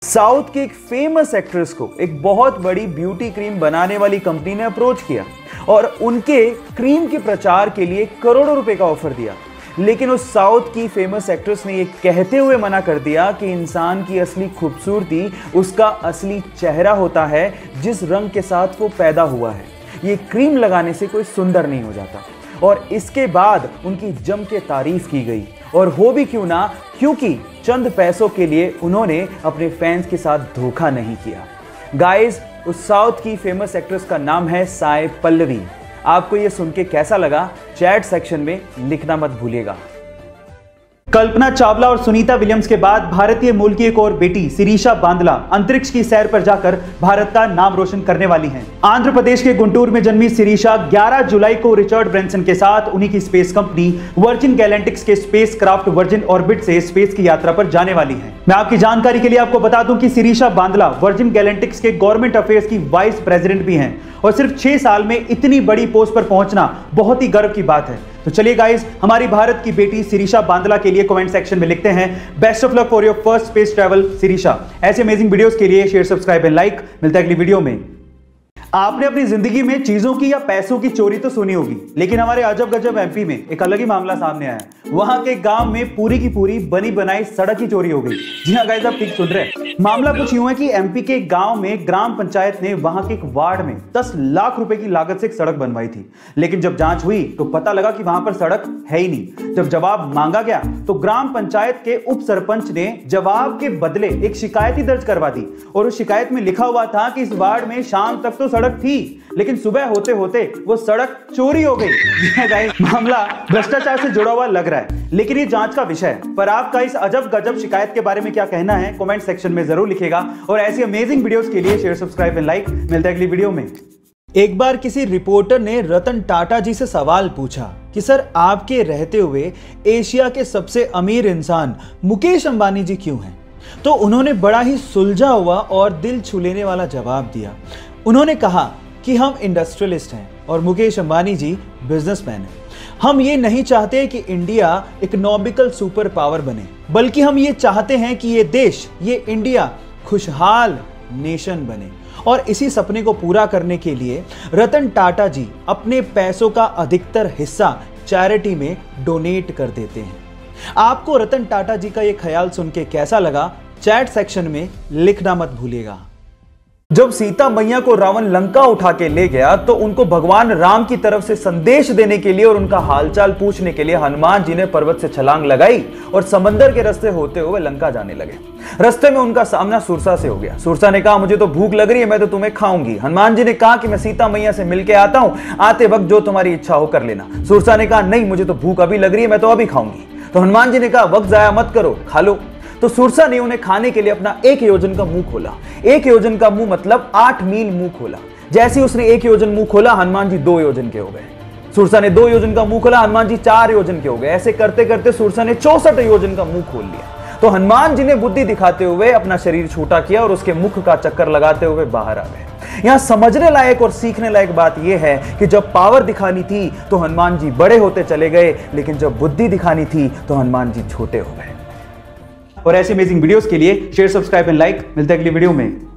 South की एक famous actress को एक बहुत बड़ी ब्यूटी क्रीम बनाने वाली कंपनी ने अप्रोच किया और उनके क्रीम के प्रचार के लिए करोड़ों रुपए का ऑफर दिया। लेकिन उस साउथ की फेमस एक्ट्रेस ने यह कहते हुए मना कर दिया कि इंसान की असली खूबसूरती उसका असली चेहरा होता है, जिस रंग के साथ वो पैदा हुआ है। ये क्रीम लगाने से कोई सुंदर नहीं हो जाता। और इसके बाद उनकी जम के तारीफ की गई, और हो भी क्यों ना, क्योंकि चंद पैसों के लिए उन्होंने अपने फैंस के साथ धोखा नहीं किया। गाइस, उस साउथ की फेमस एक्ट्रेस का नाम है साई पल्लवी। आपको यह सुन के कैसा लगा, चैट सेक्शन में लिखना मत भूलिएगा। कल्पना चावला और सुनीता विलियम्स के बाद भारतीय मूल की एक और बेटी शिरीषा बांदला अंतरिक्ष की सैर पर जाकर भारत का नाम रोशन करने वाली हैं। आंध्र प्रदेश के गुंटूर में जन्मी शिरीषा 11 जुलाई को रिचर्ड ब्रैंसन के साथ उन्हीं की स्पेस कंपनी वर्जिन गैलेंटिक्स के स्पेस क्राफ्ट वर्जिन ऑर्बिट से स्पेस की यात्रा पर जाने वाली हैं। मैं आपकी जानकारी के लिए आपको बता दूं कि शिरीषा बांदला वर्जिन गैलेंटिक्स के गवर्नमेंट अफेयर्स की वाइस प्रेसिडेंट भी हैं और सिर्फ 6 साल में इतनी बड़ी पोस्ट पर पहुंचना बहुत ही गर्व की बात है। तो चलिए गाइस, हमारी भारत की बेटी शिरीषा बांदला के लिए कमेंट सेक्शन में लिखते हैं best of luck for your first space travel Shirisha. ऐसे अमेजिंग वीडियोस के लिए शेयर, सब्सक्राइब एंड लाइक। मिलता है अगली वीडियो में। आपने अपनी जिंदगी में चीजों की या पैसों की चोरी तो सुनी होगी, लेकिन हमारे अजब गजब एमपी में एक अलग ही मामला सामने आया। वहां के गांव में पूरी की पूरी बनी बनाई सड़क ही चोरी हो गई। जी हां गाइस, आप ठीक सुन रहे हैं। मामला कुछ यूं है कि एमपी के गांव में ग्राम पंचायत ने वहां के एक वार्ड में 10 लाख रुपए की लागत से एक सड़क बनवाई थी। लेकिन जब जांच हुई तो पता लगा कि वहां पर सड़क है ही नहीं। जब जवाब मांगा गया तो ग्राम पंचायत के उप सरपंच ने जवाब के बदले एक शिकायत ही दर्ज करवा दी, और उस शिकायत में लिखा हुआ था कि इस वार्ड में शाम तक तो सड़क थी, लेकिन सुबह होते होते वो सड़क चोरी हो गई। मामला भ्रष्टाचार से जुड़ा हुआ लग रहा है, लेकिन ये जांच का विषय है। पर आपका इस अजब गजब शिकायत के बारे में क्या कहना है, कमेंट सेक्शन में जरूर लिखेगा। और ऐसी अमेजिंग वीडियोस के लिए शेयर, सब्सक्राइब एंड लाइक। मिलता है अगली वीडियो में। एक बार किसी रिपोर्टर ने रतन टाटा जी से सवाल पूछा कि सर, आपके रहते हुए एशिया के सबसे अमीर इंसान मुकेश अंबानी जी क्यों हैं? तो उन्होंने बड़ा ही सुलझा हुआ और दिल छू लेने वाला जवाब दिया। उन्होंने कहा कि हम इंडस्ट्रियलिस्ट हैं और मुकेश अंबानी जी बिजनेसमैन हैं। हम ये नहीं चाहते कि इंडिया इकोनॉमिकल सुपर पावर बने, बल्कि हम ये चाहते हैं कि ये देश, ये इंडिया खुशहाल नेशन बने। और इसी सपने को पूरा करने के लिए रतन टाटा जी अपने पैसों का अधिकतर हिस्सा चैरिटी में डोनेट कर देते हैं। आपको रतन टाटा जी का ये ख्याल सुन के कैसा लगा, चैट सेक्शन में लिखना मत भूलिएगा। जब सीता मैया को रावण लंका उठा के ले गया तो उनको भगवान राम की तरफ से संदेश देने के लिए और उनका हालचाल पूछने के लिए हनुमान जी ने पर्वत से छलांग लगाई और समंदर के रास्ते होते हुए लंका जाने लगे। रास्ते में उनका सामना सुरसा से हो गया। सुरसा ने कहा, मुझे तो भूख लग रही है, मैं तो तुम्हें खाऊंगी। हनुमान जी ने कहा कि मैं सीता मैया से मिलके आता हूं, आते वक्त जो तुम्हारी इच्छा हो कर लेना। सुरसा ने कहा, नहीं, मुझे तो भूख अभी लग रही है, मैं तो अभी खाऊंगी। तो हनुमान जी ने कहा, वक्त जाया मत करो, खा लो। तो सुरसा ने उन्हें खाने के लिए अपना 1 योजन का मुंह खोला। 1 योजन का मुंह मतलब 8 मील मुंह खोला। जैसे ही उसने 1 योजन मुंह खोला, हनुमान जी 2 योजन के हो गए। सुरसा ने 2 योजन का मुंह खोला, हनुमान जी 4 योजन के हो गए। ऐसे करते करते सुरसा ने 64 योजन का मुंह खोल लिया। तो हनुमान जी ने बुद्धि दिखाते हुए अपना शरीर छोटा किया और उसके मुख का चक्कर लगाते हुए बाहर आ गए। यहां समझने लायक और सीखने लायक बात यह है कि जब पावर दिखानी थी तो हनुमान जी बड़े होते चले गए, लेकिन जब बुद्धि दिखानी थी तो हनुमान जी छोटे हो गए। और ऐसी अमेजिंग वीडियोस के लिए शेयर, सब्सक्राइब एंड लाइक। मिलते हैं अगली वीडियो में।